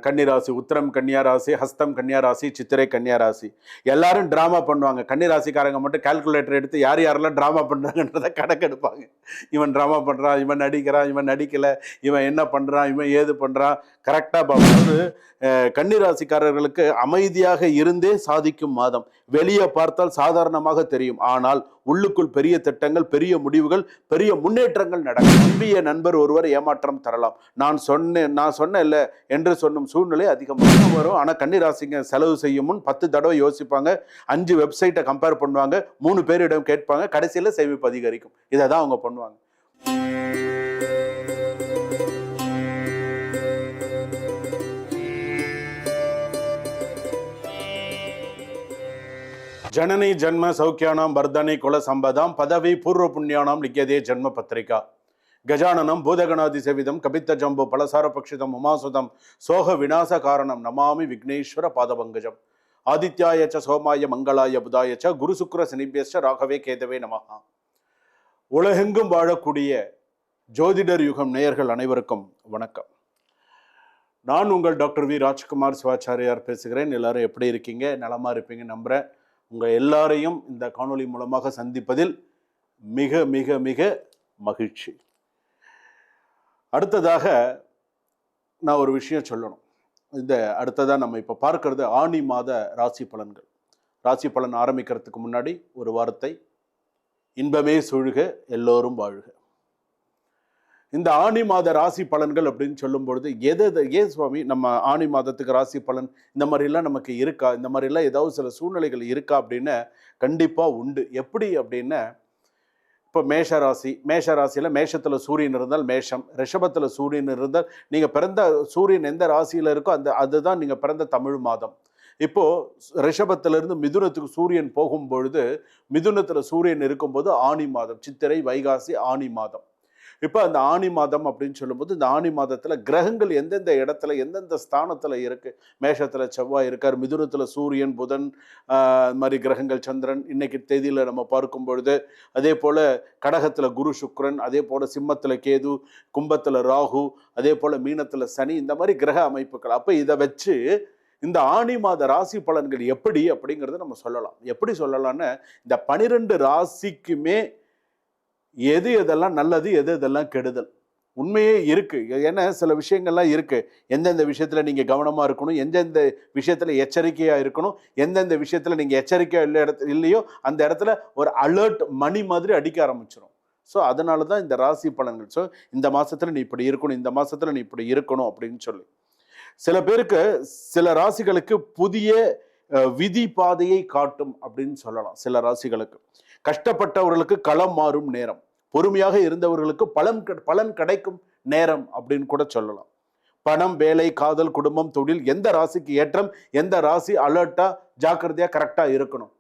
கன்னிராசி, உத்திரம் கன்னியா ராசி, ஹஸ்தம் கன்னியா ராசி, சித்திரை கன்னியா ராசி. எல்லாரும் ட்ராமா பண்ணுவாங்க. கன்னிராசிக்காரங்க மட்டும் கால்குலேட்டர் எடுத்து யார் யாரெல்லாம் ட்ராமா பண்ணுறாங்கன்றதை கணக்கெடுப்பாங்க. இவன் ட்ராமா பண்ணுறான், இவன் நடிக்கிறான், இவன் நடிக்கலை, இவன் என்ன பண்ணுறான், இவன் ஏது பண்ணுறான், கரெக்டாக பார்க்கும்போது கன்னிராசிக்காரர்களுக்கு அமைதியாக இருந்தே சாதிக்கும் மாதம். வெளியே பார்த்தால் சாதாரணமாக தெரியும், ஆனால் உள்ளுக்குள் பெரிய திட்டங்கள், பெரிய முடிவுகள், பெரிய முன்னேற்றங்கள் நடக்கும். நம்பிய நண்பர் ஒருவர் ஏமாற்றம் தரலாம். நான் சொன்னேன் இல்லை என்று சொன்னும் சூழ்நிலை அதிகமாக வரும். ஆனால் கன்னிராசிங்க செலவு செய்யும் முன் 10 தடவை யோசிப்பாங்க, 5 வெப்சைட்டை கம்பேர் பண்ணுவாங்க, 3 பேரிடம் கேட்பாங்க, கடைசியில் சேமிப்பு அதிகரிக்கும். இதை தான் அவங்க பண்ணுவாங்க. ஜனனி ஜன்ம சௌக்கியானாம் வர்தனை குல சம்பதாம் பதவி பூர்வ புண்ணியானாம் லிக்கியதே ஜன்ம பத்திரிகா கஜானனம் பூதகணாதி சேவிதம் கபித்த ஜம்பு பலசார பக்ஷிதம் உமாசுதம் சோக விநாச காரணம் நமாமி விக்னேஸ்வர பாதபங்கஜம் ஆதித்யாயச்ச சோமாய மங்களாய புதாயச்ச குரு சுக்ர சனிபியஸ்ச ராகவே கேதவே நமஹா. உலகெங்கும் வாழக்கூடிய ஜோதிடர் யுகம் நேயர்கள் அனைவருக்கும் வணக்கம். நான் உங்கள் டாக்டர் வி ராஜ்குமார் சிவாச்சாரியார் பேசுகிறேன். எல்லாரும் எப்படி இருக்கீங்க? நலமா இருப்பீங்க நம்புறேன். உங்கள் எல்லாரையும் இந்த காணொளி மூலமாக சந்திப்பதில் மிக மிக மிக மகிழ்ச்சி. அடுத்ததாக நான் ஒரு விஷயம் சொல்லணும். அடுத்ததாக நம்ம இப்போ பார்க்கறது ஆனி மாத ராசி பலன்கள். ராசி பலன் ஆரம்பிக்கிறதுக்கு முன்னாடி ஒரு வார்த்தை, இன்பமே சூழ்க எல்லோரும் வாழ்க. இந்த ஆனி மாத ராசி பலன்கள் அப்படின்னு சொல்லும் பொழுது ஏன் சுவாமி நம்ம ஆனி மாதத்துக்கு ராசி பலன் இந்த மாதிரிலாம் நமக்கு இருக்கா, இந்த மாதிரிலாம் ஏதாவது சில சூழ்நிலைகள் இருக்கா அப்படின்னு கண்டிப்பாக உண்டு. எப்படி அப்படின்னா, இப்போ மேஷராசியில் மேஷத்தில் சூரியன் இருந்தால் மேஷம், ரிஷபத்தில் சூரியன் இருந்தால் நீங்கள் பிறந்த சூரியன் எந்த ராசியில் இருக்கோ அதுதான் நீங்கள் பிறந்த தமிழ் மாதம். இப்போது ரிஷபத்திலிருந்து மிதுனத்துக்கு சூரியன் போகும் பொழுது, மிதுனத்தில் சூரியன் இருக்கும்போது ஆனி மாதம், சித்திரை வைகாசி ஆனி மாதம். இப்போ அந்த ஆனி மாதம் அப்படின்னு சொல்லும்போது, இந்த ஆனி மாதத்தில் கிரகங்கள் எந்தெந்த இடத்துல எந்தெந்த ஸ்தானத்தில் இருக்குது. மேஷத்தில் செவ்வாய் இருக்கார், மிதுனத்தில் சூரியன் புதன் மாதிரி கிரகங்கள், சந்திரன் இன்னைக்கு தேதியில் நம்ம பார்க்கும் பொழுது, அதே போல் கடகத்தில் குரு சுக்ரன், அதே போல் சிம்மத்தில் கேது, கும்பத்தில் ராகு, அதே போல் மீனத்தில் சனி, இந்த மாதிரி கிரக அமைப்புகள். அப்போ இதை வச்சு இந்த ஆனி மாத ராசி பலன்கள் எப்படி அப்படிங்கிறத நம்ம சொல்லலாம். எப்படி சொல்லலாம்னு, இந்த 12 ராசிக்குமே எது எதெல்லாம் நல்லது, எது எதெல்லாம் கெடுதல் உண்மையே இருக்கு. ஏன்னா சில விஷயங்கள்லாம் இருக்கு. எந்தெந்த விஷயத்துல நீங்க கவனமா இருக்கணும், எந்தெந்த விஷயத்துல எச்சரிக்கையா இருக்கணும், எந்தெந்த விஷயத்துல நீங்க எச்சரிக்கையா இல்லையோ அந்த இடத்துல ஒரு அலர்ட் மணி மாதிரி அடிக்க ஆரம்பிச்சிடும். ஸோ அதனால தான் இந்த ராசி பலன்கள். ஸோ இந்த மாசத்துல நீ இப்படி இருக்கணும், இந்த மாசத்துல நீ இப்படி இருக்கணும் அப்படின்னு சொல்லி சில பேருக்கு, சில ராசிகளுக்கு புதிய விதி பாதையை காட்டும் அப்படின்னு சொல்லலாம். சில ராசிகளுக்கு கஷ்டப்பட்டவர்களுக்கு களம் மாறும் நேரம், பொறுமையாக இருந்தவர்களுக்கு பலன் கிடைக்கும் நேரம் அப்படின்னு கூட சொல்லலாம். பணம், வேலை, காதல், குடும்பம், தொழில், எந்த ராசிக்கு ஏற்றம், எந்த ராசி அலர்ட்டா ஜாக்கிரதையா கரெக்டா இருக்கணும்.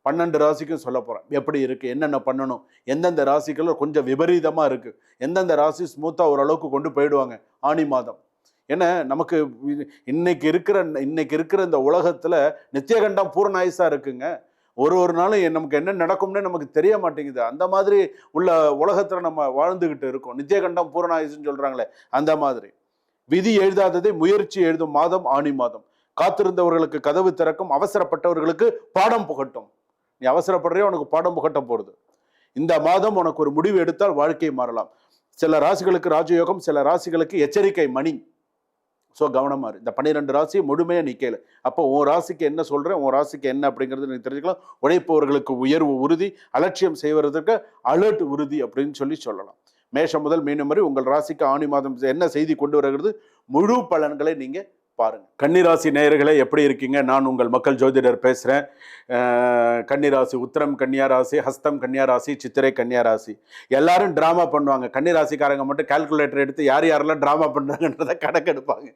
12 ராசிக்கும் சொல்ல போறேன் எப்படி இருக்கு, என்னென்ன பண்ணணும், எந்தெந்த ராசிகள் கொஞ்சம் விபரீதமா இருக்கு, எந்தெந்த ராசி ஸ்மூத்தா ஓரளவுக்கு கொண்டு போயிடுவாங்க ஆனி மாதம். ஏன்னா நமக்கு இன்னைக்கு இருக்கிற இந்த உலகத்துல நித்தியகண்டம் பூர்ணாயுசா இருக்குங்க. ஒரு நாளும் நமக்கு என்ன நடக்கும்னு நமக்கு தெரிய மாட்டேங்குது. அந்த மாதிரி உள்ள உலகத்துல நம்ம வாழ்ந்துகிட்டு இருக்கோம். நித்தியகண்டம் பூரணாயுசுன்னு சொல்றாங்களே, அந்த மாதிரி விதி எழுதாததை முயற்சி எழுதும் மாதம் ஆனி மாதம். காத்திருந்தவர்களுக்கு கதவு திறக்கும், அவசரப்பட்டவர்களுக்கு பாடம் புகட்டும். நீ அவசரப்படுறியோ உனக்கு பாடம் புகட்ட போறது. இந்த மாதம் உனக்கு ஒரு முடிவு எடுத்தால் வாழ்க்கை மாறலாம். சில ராசிகளுக்கு ராஜயோகம், சில ராசிகளுக்கு எச்சரிக்கை மணி. ஸோ கவனமா இரு. இந்த 12 ராசி முழுமையாக நிற்கல. அப்போ உன் ராசிக்கு என்ன சொல்கிறேன், உன் ராசிக்கு என்ன அப்படிங்கிறது நீ தெரிஞ்சுக்கலாம். உழைப்பவர்களுக்கு உயர்வு உறுதி, அலட்சியம் செய்வதற்கு அலர்ட் உறுதி அப்படின்னு சொல்லலாம். மேஷம் முதல் மீனம் வரை உங்கள் ராசிக்கு ஆனி மாதம் என்ன செய்தி கொண்டு வருகிறது, முழு பலன்களை நீங்கள் பாருங்க. கன்னிராசி நேயர்களே எப்படி இருக்கீங்க? நான் உங்கள் மக்கள் ஜோதிடர் பேசுகிறேன். கன்னிராசி, உத்திரம் கன்னியா ராசி, ஹஸ்தம் கன்னியா ராசி, சித்திரை கன்னியா ராசி. எல்லாரும் ட்ராமா பண்ணுவாங்க. கன்னிராசிக்காரங்க மட்டும் கால்குலேட்டர் எடுத்து யார் யாரெல்லாம் ட்ராமா பண்ணுறாங்கன்றதை கணக்கெடுப்பாங்க.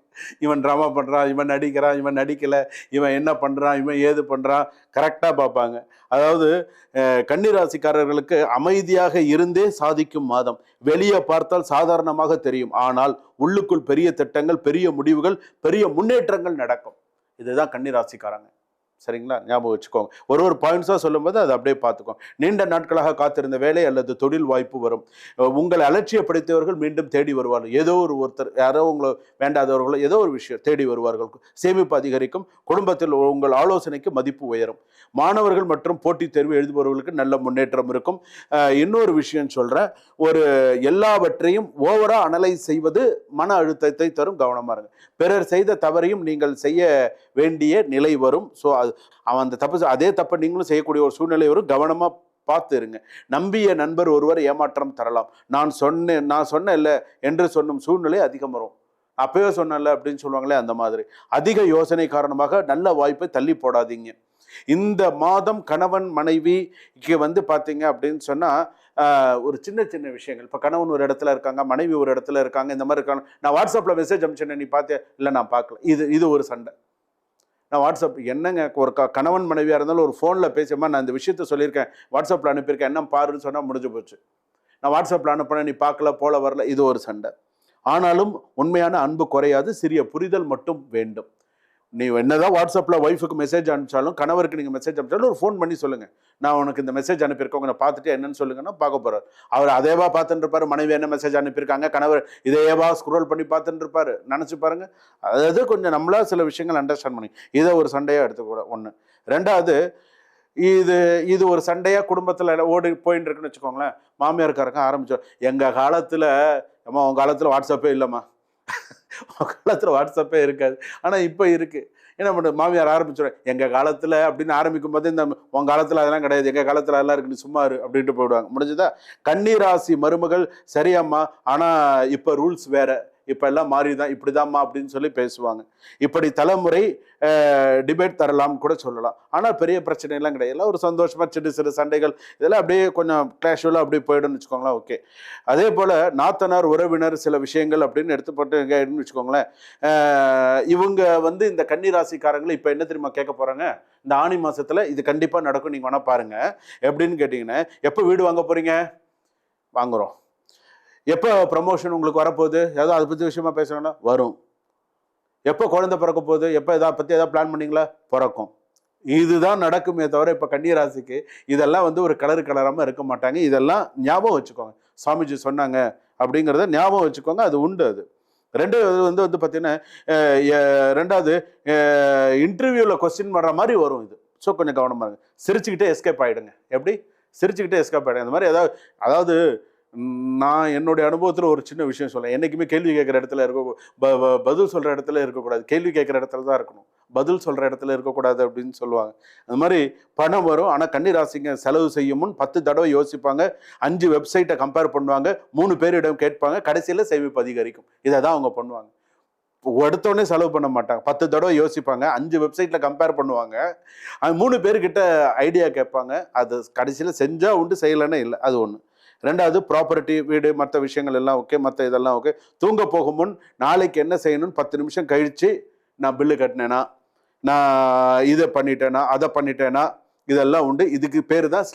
இவன் ட்ராமா பண்ணுறான், இவன் நடிக்கிறான், இவன் நடிக்கலை, இவன் என்ன பண்ணுறான், இவன் ஏது பண்ணுறான், கரெக்டாக பார்ப்பாங்க. அதாவது கன்னிராசிக்காரர்களுக்கு அமைதியாக இருந்தே சாதிக்கும் மாதம். வெளியே பார்த்தால் சாதாரணமாக தெரியும், ஆனால் உள்ளுக்குள் பெரிய திட்டங்கள், பெரிய முடிவுகள், பெரிய முன்னேற்றங்கள் நடக்கும். இதுதான் கன்னிராசிக்காரங்க. சரிங்களா? ஞாபகம் வச்சுக்கோங்க. ஒரு பாயிண்ட்ஸாக சொல்லும்போது அதை அப்படியே பார்த்துக்கோங்க. நீண்ட நாட்களாக காத்திருந்த வேலை அல்லது தொழில் வாய்ப்பு வரும். உங்களை அலட்சியப்படுத்தியவர்கள் மீண்டும் தேடி வருவார்கள். ஏதோ ஒருத்தர் யாரோ உங்களை வேண்டாதவர்களோ ஏதோ ஒரு விஷயம் தேடி வருவார்கள். சேமிப்பு அதிகரிக்கும். குடும்பத்தில் உங்கள் ஆலோசனைக்கு மதிப்பு உயரும். மாணவர்கள் மற்றும் போட்டித் தேர்வு எழுதுபவர்களுக்கு நல்ல முன்னேற்றம் இருக்கும். இன்னொரு விஷயம் சொல்கிறேன். எல்லாவற்றையும் ஓவரா அனலைஸ் செய்வது மன அழுத்தத்தை தரும். கவனமாக இருங்க. பிறர் செய்த தவறையும் நீங்கள் செய்ய வேண்டிய நிலை வரும். ஸோ அவன் அந்த தப்பு அதே தப்பை நீங்களும் செய்யக்கூடிய ஒரு சூழ்நிலை வரும். கவனமாக பார்த்து இருங்க. நம்பிய நண்பர் ஒருவர் ஏமாற்றம் தரலாம். நான் சொன்னேன் இல்லை என்று சொன்னும் சூழ்நிலை அதிகம் வரும். அப்பவே சொன்னல அப்படின்னு சொல்லுவாங்களே, அந்த மாதிரி. அதிக யோசனை காரணமாக நல்ல வாய்ப்பை தள்ளி போடாதீங்க. இந்த மாதம் கணவன் மனைவிக்கு பார்த்தீங்க அப்படின்னு சொன்னா ஒரு சின்ன சின்ன விஷயங்கள். இப்போ கணவன் ஒரு இடத்துல இருக்காங்க, மனைவி ஒரு இடத்துல இருக்காங்க, இந்த மாதிரி இருக்காங்க. நான் வாட்ஸ்அப்ல மெசேஜ் அனுப்பிச்சேன், நீ பார்த்தியா? இல்லை நான் பார்க்கல. இது ஒரு சண்டை. நான் வாட்ஸ்அப் என்னங்க, ஒரு கணவன் மனைவியாக இருந்தாலும் ஒரு ஃபோனில் பேசியம்மா நான் இந்த விஷயத்த சொல்லியிருக்கேன், வாட்ஸ்அப்பில் அனுப்பியிருக்கேன், என்ன பாருன்னு சொன்னால் முடிஞ்சு போச்சு. நான் வாட்ஸ்அப்பில் அனுப்பினேன், நீ பார்க்கல, போல வரல, இது ஒரு சண்டை. ஆனாலும் உண்மையான அன்பு குறையாது. சிறிய புரிதல் மட்டும் வேண்டும். நீ என்னதான் வாட்ஸ்அப்பில் ஒய்ஃபுக்கு மெசேஜ் அனுப்பிச்சாலும், கணவருக்கு நீங்கள் மெசேஜ் அனுப்பிச்சாலும் ஒரு ஃபோன் பண்ணி சொல்லுங்கள், நான் உனக்கு இந்த மெசேஜ் அனுப்பியிருக்கோங்க, நான் பார்த்துட்டு என்னன்னு சொல்லுங்கன்னா பார்க்க போகிறார். அவர் அதேவா பார்த்துட்டு இருப்பார். மனைவி என்ன மெசேஜ் அனுப்பியிருக்காங்க, கணவர் இதையேவா ஸ்க்ரோல் பண்ணி பார்த்துட்டு இருப்பார். நினச்சி பாருங்க. அதாவது கொஞ்சம் நம்மளா சில விஷயங்கள் அண்டர்ஸ்டாண்ட் பண்ணி இதை ஒரு சண்டையாக எடுத்துக்கூட ஒன்று. ரெண்டாவது, இது ஒரு சண்டையாக குடும்பத்தில் ஓடி போயின்னு இருக்குன்னு வச்சுக்கோங்களேன். மாமியாருக்காரங்க ஆரம்பிச்சோம், எங்கள் காலத்தில் அம்மா உங்கள் காலத்தில் வாட்ஸ்அப்பே இல்லைம்மா, காலத்தில் வாட்ஸ்அப்பே இருக்காது, ஆனால் இப்போ இருக்குது. என்ன பண்ணுறது? மாமியார் ஆரம்பிச்சிடும், எங்கள் காலத்தில் அப்படின்னு ஆரம்பிக்கும் போது இந்த உங்கள் காலத்தில் அதெல்லாம் கிடையாது, எங்கள் காலத்தில் அதெல்லாம் இருக்குன்னு சும்மா அப்படின்ட்டு போயிடுவாங்க. முடிஞ்சதா? கன்னிராசி மருமகள் சரியாம்மா, ஆனால் இப்போ ரூல்ஸ் வேறு, இப்போ எல்லாம் மாறிதான், இப்படிதாம்மா அப்படின்னு சொல்லி பேசுவாங்க. இப்படி தலைமுறை டிபேட் தரலாம் கூட சொல்லலாம். ஆனால் பெரிய பிரச்சனை எல்லாம் கிடையாது. எல்லாம் ஒரு சந்தோஷமா சிறு சண்டைகள் இதெல்லாம் அப்படியே கொஞ்சம் கேஷுவலாக அப்படியே போயிடும்னு வச்சுக்கோங்களேன். ஓகே. அதே போல் நாத்தனார் உறவினர் சில விஷயங்கள் அப்படின்னு எடுத்துப்பட்டு வச்சுக்கோங்களேன். இவங்க இந்த கன்னிராசிக்காரங்களை இப்போ என்ன தெரியுமா கேட்க போகிறாங்க? இந்த ஆணி மாதத்தில் இது கண்டிப்பாக நடக்கும், நீங்கள் வேணால் பாருங்கள். எப்படின்னு கேட்டிங்கன்னா, எப்போ வீடு வாங்க போகிறீங்க? வாங்குகிறோம். எப்போ ப்ரமோஷன் உங்களுக்கு வரப்போகுது? ஏதோ அதை பற்றி விஷயமா பேசுகிறோன்னா வரும். எப்போ குழந்தை பிறக்க போகுது? எப்போ எதாவது பற்றி எதாவது பிளான் பண்ணிங்களா? பிறக்கும். இதுதான் நடக்குமே தவிர இப்போ கன்னிராசிக்கு இதெல்லாம் ஒரு கலராமல் இருக்க மாட்டாங்க. இதெல்லாம் ஞாபகம் வச்சுக்கோங்க. சாமிஜி சொன்னாங்க அப்படிங்கிறத ஞாபகம் வச்சுக்கோங்க. அது உண்டு. அது ரெண்டாவது பார்த்தீங்கன்னா, ரெண்டாவது இன்டர்வியூவில் கொஸ்டின் வர்ற மாதிரி வரும் இது. ஸோ கொஞ்சம் கவனமாக இருங்க. சிரிச்சுக்கிட்டே எஸ்கேப் ஆகிடுங்க. எப்படி? சிரிச்சுக்கிட்டே எஸ்கேப் ஆகிடுங்க. இந்த மாதிரி அதாவது நான் என்னுடைய அனுபவத்தில் ஒரு சின்ன விஷயம் சொல்லேன். என்றைக்குமே கேள்வி கேட்குற இடத்துல பதில் சொல்கிற இடத்துல இருக்கக்கூடாது. கேள்வி கேட்குற இடத்துல தான் இருக்கணும், பதில் சொல்கிற இடத்துல இருக்கக்கூடாது அப்படின்னு சொல்லுவாங்க. அது மாதிரி பணம் வரும். ஆனால் கன்னிராசிங்க செலவு செய்யும் முன் 10 தடவை யோசிப்பாங்க. 5 வெப்சைட்டை கம்பேர் பண்ணுவாங்க. 3 பேரிடம் கேட்பாங்க. கடைசியில் சேமிப்பு அதிகரிக்கும். இதை தான் அவங்க பண்ணுவாங்க. எடுத்தோடனே செலவு பண்ண மாட்டாங்க. 10 தடவை யோசிப்பாங்க. 5 வெப்சைட்டில் கம்பேர் பண்ணுவாங்க. 3 பேர்கிட்ட ஐடியா கேட்பாங்க. அது கடைசியில் செஞ்சால் உண்டு, செய்யலைன்னா இல்லை. அது ஒன்று. ரெண்டாவது, ப்ராப்பர்ட்டி, வீடு, மற்ற விஷயங்கள் எல்லாம் ஓகே, மற்ற இதெல்லாம் ஓகே. தூங்க போகும் முன் நாளைக்கு என்ன செய்யணும்னு 10 நிமிஷம் கழித்து, நான் பில்லு கட்டினேனா, நான் இதை பண்ணிட்டேனா, அதை பண்ணிட்டேனா, இதெல்லாம் உண்டு. இதுக்கு பேர் தான்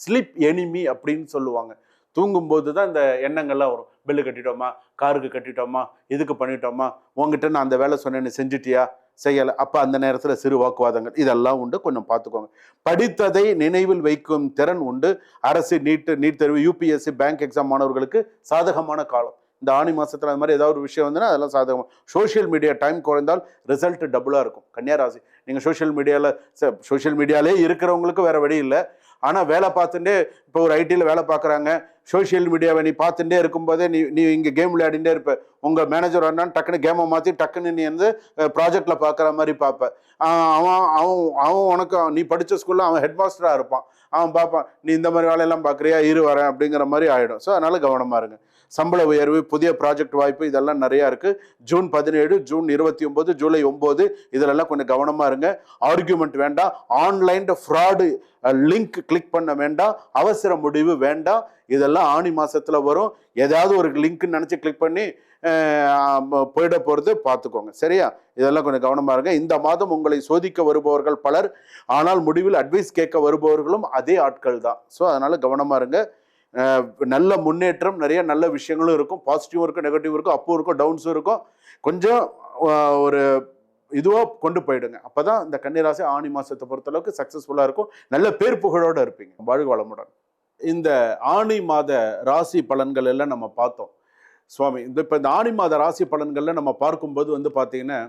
ஸ்லீப் எனிமி அப்படின்னு சொல்லுவாங்க. தூங்கும்போது தான் இந்த எண்ணங்கள்லாம் வரும். பில்லு கட்டிட்டோமா, காருக்கு கட்டிட்டோமா, இதுக்கு பண்ணிட்டோமா, உங்ககிட்ட நான் அந்த வேலை சொன்னேன்னு செஞ்சிட்டியா, செய்யலை, அப்போ அந்த நேரத்தில் சிறு வாக்குவாதங்கள் இதெல்லாம் உண்டு. கொஞ்சம் பார்த்துக்கோங்க. படித்ததை நினைவில் வைக்கும் திறன் உண்டு. அரசு நீட் தேர்வு, யூபிஎஸ்சி, பேங்க் எக்ஸாம் மாணவர்களுக்கு சாதகமான காலம். இந்த ஆணி மாதத்தில் அது மாதிரி ஏதாவது ஒரு விஷயம் வந்துன்னா அதெல்லாம் சாதகம். சோஷியல் மீடியா டைம் குறைந்தால் ரிசல்ட் டபுளாக இருக்கும். கன்னியாராசி, நீங்கள் சோஷியல் மீடியாலே இருக்கிறவங்களுக்கு வேறு வழி இல்லை. ஆனால் வேலை பார்த்துட்டே, இப்போ ஒரு ஐடியில் வேலை பார்க்குறாங்க, சோஷியல் மீடியாவை நீ பார்த்துட்டே இருக்கும்போதே நீ இங்கே கேம் விளையாடிட்டே இருப்ப. உங்கள் மேனேஜர் வந்தான்னு டக்குன்னு கேமை மாற்றி டக்குன்னு நீ ப்ராஜெக்டில் பார்க்குற மாதிரி பார்ப்பேன். அவன் உனக்கு நீ படித்த ஸ்கூலில் அவன் ஹெட் மாஸ்டராக இருப்பான். அவன் பார்ப்பான், நீ இந்த மாதிரி வேலையெல்லாம் பார்க்குறியா, வரேன் அப்படிங்கிற மாதிரி ஆகிடும். ஸோ அதனால் கவனமாக இருங்க. சம்பள உயர்வு, புதிய ப்ராஜெக்ட் வாய்ப்பு இதெல்லாம் நிறையா இருக்குது. ஜூன் 17, ஜூன் 29, ஜூலை 9 இதிலெல்லாம் கொஞ்சம் கவனமாக இருங்க. ஆர்கியூமெண்ட் வேண்டாம். ஆன்லைன் ஃப்ராடு லிங்க் கிளிக் பண்ண வேண்டாம். அவசர முடிவு வேண்டாம். இதெல்லாம் ஆணி மாதத்தில் வரும். ஏதாவது ஒரு லிங்க்னு நினச்சி கிளிக் பண்ணி போயிட போகிறது பார்த்துக்கோங்க. சரியா? இதெல்லாம் கொஞ்சம் கவனமாக இருங்க. இந்த மாதம் உங்களை சோதிக்க வருபவர்கள் பலர், ஆனால் முடிவில் அட்வைஸ் கேட்க வருபவர்களும் அதே ஆட்கள் தான். ஸோ அதனால் கவனமாக இருங்க. நல்ல முன்னேற்றம், நிறைய நல்ல விஷயங்களும் இருக்கும். பாசிட்டிவும் இருக்கும், நெகட்டிவ் இருக்கும், அப்பும் இருக்கும், டவுன்ஸும் இருக்கும். கொஞ்சம் ஒரு இதுவாக கொண்டு போயிடுங்க. அப்போ தான் இந்த கன்னிராசி ஆணி மாதத்தை பொறுத்தளவுக்கு சக்ஸஸ்ஃபுல்லாக இருக்கும். நல்ல பேர் புகழோடு இருப்பீங்க. வாழ்க வளமுடன். இந்த ஆணி மாத ராசி பலன்கள் எல்லாம் நம்ம பார்த்தோம் சுவாமி. இப்போ இந்த ஆணி மாத ராசி பலன்களில் நம்ம பார்க்கும்போது வந்து பார்த்தீங்கன்னா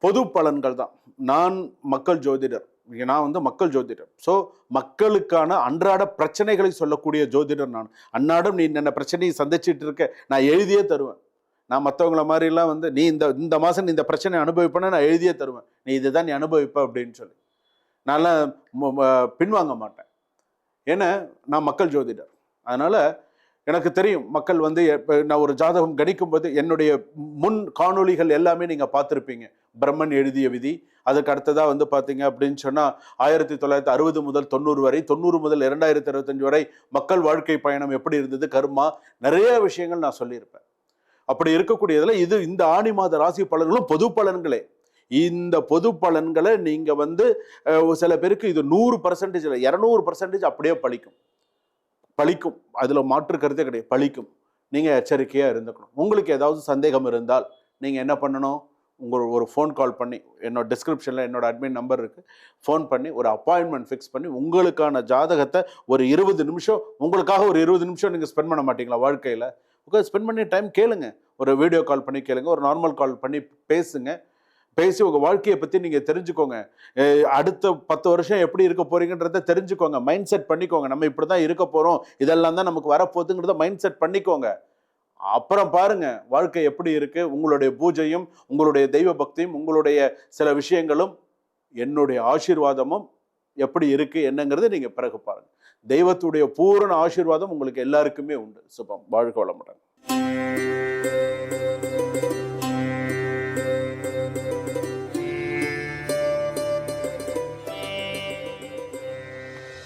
பொது பலன்கள் தான். நான் மக்கள் ஜோதிடர், நான் மக்கள் ஜோதிடர். ஸோ மக்களுக்கான அன்றாட பிரச்சனைகளை சொல்லக்கூடிய ஜோதிடர் நான். அன்னாடம் நீ என்ன பிரச்சனையை சந்திச்சுட்டு இருக்க, நான் எழுதியே தருவேன். நான் மற்றவங்கள மாதிரிலாம் நீ இந்த மாதம் நீ இந்த பிரச்சனை அனுபவிப்பேன்னு நான் எழுதியே தருவேன். நீ இதுதான் நீ அனுபவிப்ப அப்படின்னு சொல்லி நான்லாம் பின்வாங்க மாட்டேன். ஏன்னா நான் மக்கள் ஜோதிடர். அதனால் எனக்கு தெரியும் மக்கள் நான் ஒரு ஜாதகம் கணிக்கும் போது என்னுடைய முன் காணொளிகள் எல்லாமே நீங்கள் பார்த்துருப்பீங்க. பிரம்மன் எழுதிய விதி, அதுக்கு அடுத்ததாக பார்த்தீங்க அப்படின்னு சொன்னால் 1960 முதல் 90 வரை, 90 முதல் 2025 வரை மக்கள் வாழ்க்கை பயணம் எப்படி இருந்தது, கர்மா, நிறைய விஷயங்கள் நான் சொல்லியிருப்பேன். அப்படி இருக்கக்கூடியதில் இந்த ஆணி மாத ராசி பலன்களும் பொது பலன்களே. இந்த பொது பலன்களை நீங்கள் சில பேருக்கு இது 100% இல்லை, 200% அப்படியே பழிக்கும். அதில் மாற்று கருத்தே கிடையாது, பழிக்கும். நீங்கள் எச்சரிக்கையாக இருந்துக்கணும். உங்களுக்கு ஏதாவது சந்தேகம் இருந்தால் நீங்கள் என்ன பண்ணணும், ஒரு ஃபோன் கால் பண்ணி, என்னோட டிஸ்கிரிப்ஷனில் என்னோட அட்மின் நம்பர் இருக்குது, ஃபோன் பண்ணி ஒரு அப்பாயின்மெண்ட் ஃபிக்ஸ் பண்ணி உங்களுக்கான ஜாதகத்தை ஒரு 20 நிமிஷம், உங்களுக்காக ஒரு 20 நிமிஷம் நீங்கள் ஸ்பெண்ட் பண்ண மாட்டீங்களா வாழ்க்கையில்? ஸ்பெண்ட் பண்ணி டைம் கேளுங்க. ஒரு வீடியோ கால் பண்ணி கேளுங்க, ஒரு நார்மல் கால் பண்ணி பேசி உங்கள் வாழ்க்கையை பற்றி நீங்கள் தெரிஞ்சுக்கோங்க. அடுத்த 10 வருஷம் எப்படி இருக்க போறீங்கன்றத தெரிஞ்சுக்கோங்க. மைண்ட் செட் பண்ணிக்கோங்க. நம்ம இப்படி தான் இருக்க போகிறோம், இதெல்லாம் தான் நமக்கு வரப்போகுதுங்கிறத மைண்ட் செட் பண்ணிக்கோங்க. அப்புறம் பாருங்க வாழ்க்கை எப்படி இருக்கு. உங்களுடைய பூஜையும், உங்களுடைய தெய்வ பக்தியும், உங்களுடைய சில விஷயங்களும், என்னுடைய ஆசீர்வாதமும் எப்படி இருக்கு என்னங்கிறது நீங்க பிறகு பாருங்க. தெய்வத்துடைய பூரண ஆசீர்வாதம் உங்களுக்கு எல்லாருக்குமே உண்டு. சுபம். வாழ்க வளமுடன்.